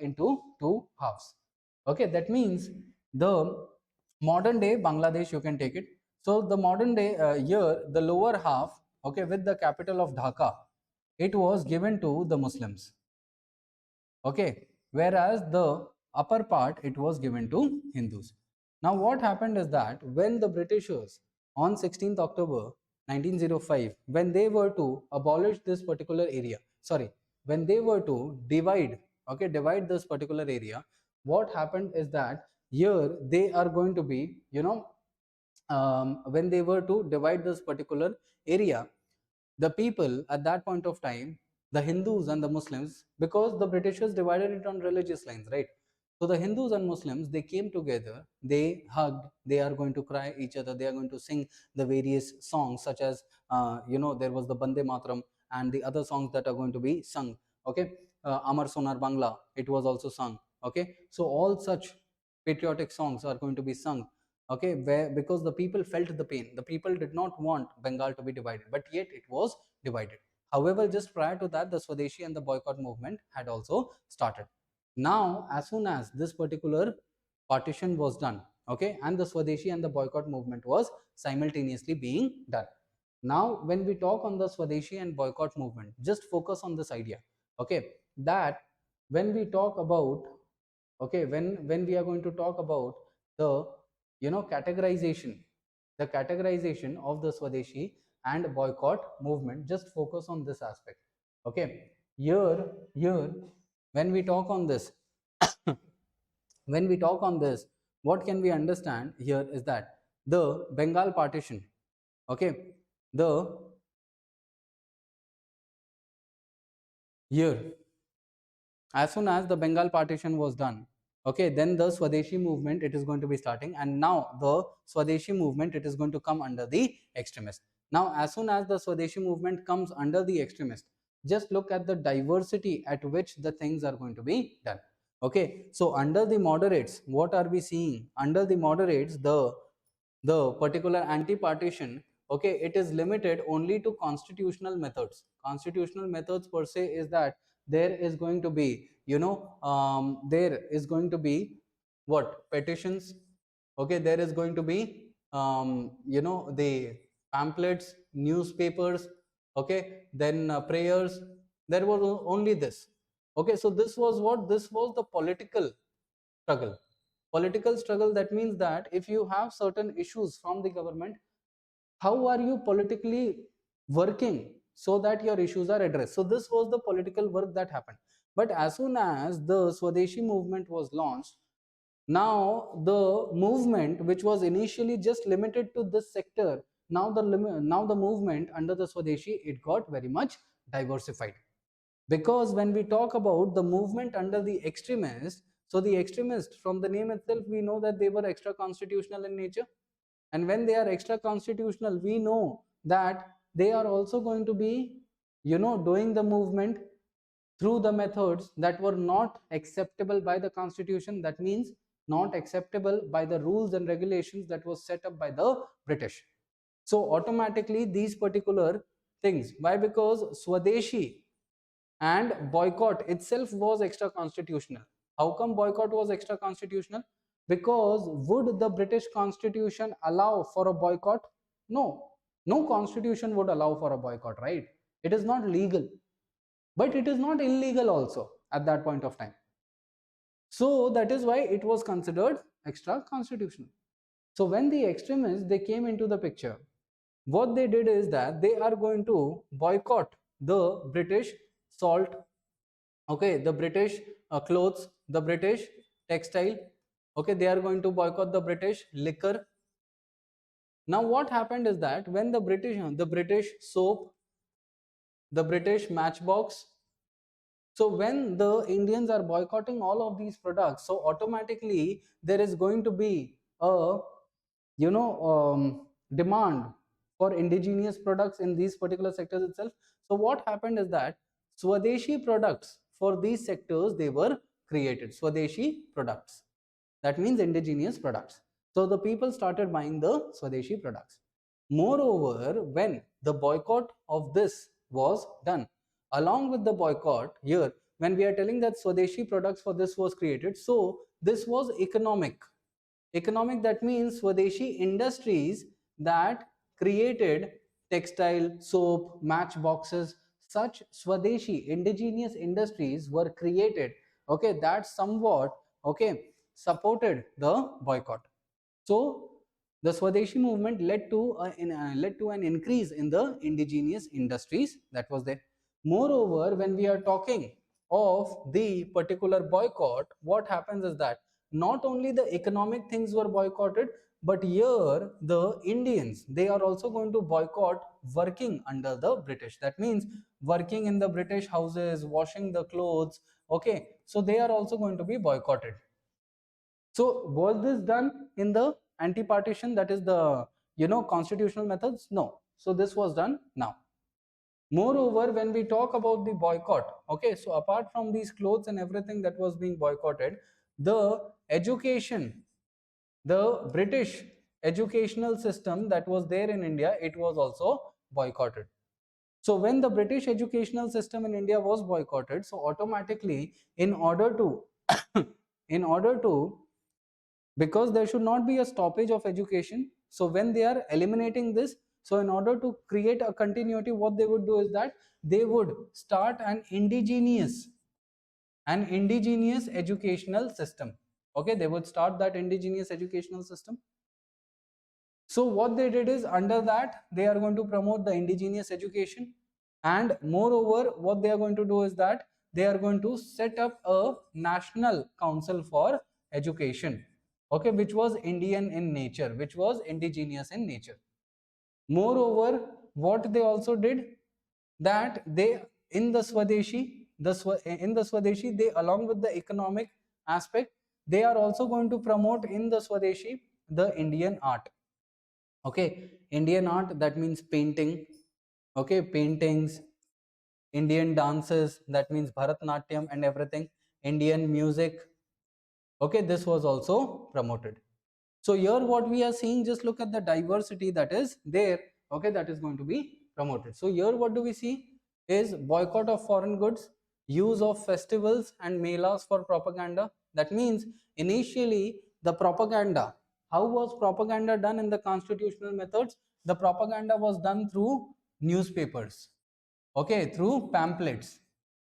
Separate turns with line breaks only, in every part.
into two halves. Okay, that means the modern day Bangladesh, you can take it. So the modern day here, the lower half, okay, with the capital of Dhaka, it was given to the Muslims. Okay, whereas the upper part, it was given to Hindus. Now what happened is that when the Britishers on 16th October 1905, when they were to abolish this particular area, sorry, when they were to divide, okay, divide this particular area, what happened is that here they are going to be, when they were to divide this particular area, the people at that point of time, the Hindus and the Muslims, because the Britishers divided it on religious lines, right? So the Hindus and Muslims, they came together, they hugged, they are going to cry each other, they are going to sing the various songs, such as, there was the Bande Mataram and the other songs that are going to be sung. Okay, Amar, Sonar, Bangla, it was also sung. Okay, so all such patriotic songs are going to be sung. Okay, where because the people felt the pain, the people did not want Bengal to be divided, but yet it was divided. However, just prior to that, the Swadeshi and the boycott movement had also started. Now as soon as this particular partition was done, okay, and the Swadeshi and the boycott movement was simultaneously being done. Now when we talk on the Swadeshi and boycott movement, just focus on this idea, okay, that when we talk about, okay, when we are going to talk about the categorization, the categorization of the Swadeshi and boycott movement, just focus on this aspect. Okay, here when we talk on this when we talk on this, what can we understand here is that the Bengal partition, okay, the here, as soon as the Bengal partition was done, okay, then the Swadeshi movement, it is going to be starting, and now the Swadeshi movement, it is going to come under the extremist. Now as soon as the Swadeshi movement comes under the extremist, just look at the diversity at which the things are going to be done. Okay, so under the moderates, what are we seeing? Under the moderates, the particular anti-partition, okay, it is limited only to constitutional methods. Constitutional methods per se is that there is going to be, there is going to be what? Petitions. Okay, there is going to be, the pamphlets, newspapers, okay, then prayers. There was only this. Okay, so this was what? This was the political struggle. Political struggle, that means that if you have certain issues from the government, how are you politically working so that your issues are addressed? So this was the political work that happened. But as soon as the Swadeshi movement was launched, now the movement which was initially just limited to this sector, now the movement under the Swadeshi, it got very much diversified. Because when we talk about the movement under the extremists, so the extremists, from the name itself, we know that they were extra constitutional in nature. And when they are extra constitutional, we know that they are also going to be, doing the movement through the methods that were not acceptable by the constitution. That means not acceptable by the rules and regulations that was set up by the British. So automatically these particular things, why? Because Swadeshi and boycott itself was extra constitutional. How come boycott was extra constitutional? Because would the British constitution allow for a boycott? No, no constitution would allow for a boycott, right? It is not legal, but it is not illegal also at that point of time. So that is why it was considered extra constitutional. So when the extremists, they came into the picture, what they did is that they are going to boycott the British salt, okay, the British clothes, the British textile, okay, they are going to boycott the British liquor. Now what happened is that when the British soap, the British matchbox, so when the Indians are boycotting all of these products, so automatically there is going to be a, demand for indigenous products in these particular sectors itself. So what happened is that Swadeshi products for these sectors, they were created. Swadeshi products, that means indigenous products. So the people started buying the Swadeshi products. Moreover, when the boycott of this was done, along with the boycott, here when we are telling that Swadeshi products for this was created, so this was economic, that means Swadeshi industries that created textile, soap, matchboxes, such Swadeshi indigenous industries were created, okay, that somewhat, okay, supported the boycott. So the Swadeshi movement led to an increase in the indigenous industries that was there. Moreover, when we are talking of the particular boycott, what happens is that not only the economic things were boycotted, but here the Indians, they are also going to boycott working under the British. That means working in the British houses, washing the clothes, okay, so they are also going to be boycotted. So was this done in the anti-partition, that is the constitutional methods? No. So this was done now. Moreover, when we talk about the boycott, okay, so apart from these clothes and everything that was being boycotted, the education, the British educational system that was there in India, it was also boycotted. So when the British educational system in India was boycotted, so automatically in order to in order to because there should not be a stoppage of education, so when they are eliminating this, so in order to create a continuity, what they would do is that they would start an indigenous educational system. Okay, they would start that indigenous educational system. So what they did is, under that they are going to promote the indigenous education, and moreover what they are going to do is that they are going to set up a national council for education, okay, which was Indian in nature, which was indigenous in nature. Moreover, what they also did, that they in the Swadeshi, they, along with the economic aspect, they are also going to promote in the Swadeshi the Indian art. Okay, Indian art, that means painting, okay, paintings, Indian dances, that means Bharatnatyam and everything, Indian music, okay, this was also promoted. So here what we are seeing, just look at the diversity that is there, okay, that is going to be promoted. So here what do we see is boycott of foreign goods, use of festivals and melas for propaganda. That means initially the propaganda, how was propaganda done in the constitutional methods? The propaganda was done through newspapers, okay, through pamphlets,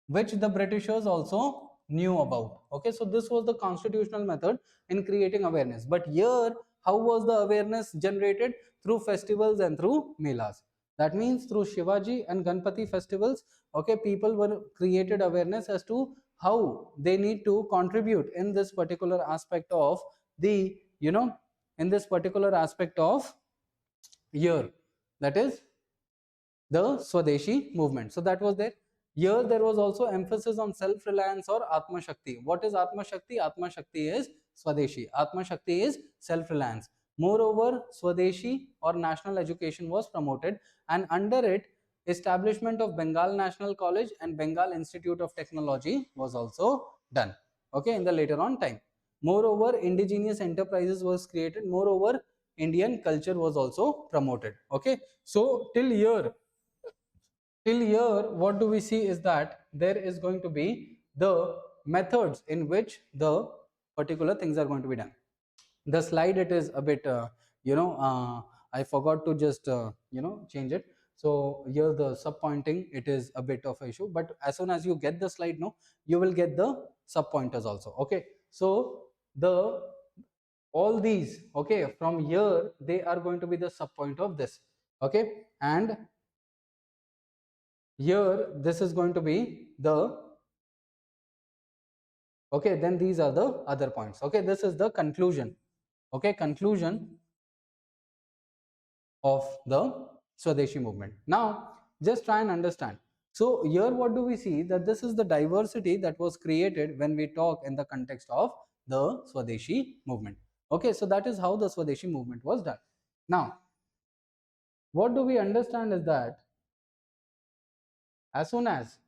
which the Britishers also knew about. Okay, so this was the constitutional method in creating awareness. But here, how was the awareness generated? Through festivals and through melas. That means through Shivaji and Ganpati festivals, okay, people were created awareness as to how they need to contribute in this particular aspect of the, in this particular aspect of year, that is the Swadeshi movement. So that was there. Here there was also emphasis on self-reliance or Atma Shakti. What is Atma Shakti? Atma Shakti is Swadeshi. Atma Shakti is self-reliance. Moreover, Swadeshi or national education was promoted, and under it, establishment of Bengal National College and Bengal Institute of Technology was also done. Okay, in the later on time. Moreover, indigenous enterprises was created. Moreover, Indian culture was also promoted. Okay, so till here what do we see is that there is going to be the methods in which the particular things are going to be done. The slide, it is a bit I forgot to just change it. So here the sub pointing, it is a bit of an issue, but as soon as you get the slide, no, you will get the sub pointers also. Okay, so the all these, okay, from here they are going to be the sub point of this. Okay, and here this is going to be the, okay, then these are the other points. Okay, this is the conclusion. Okay, conclusion of the Swadeshi movement. Now just try and understand. So here what do we see, that this is the diversity that was created when we talk in the context of the Swadeshi movement. Okay, so that is how the Swadeshi movement was done. Now what do we understand is that as soon as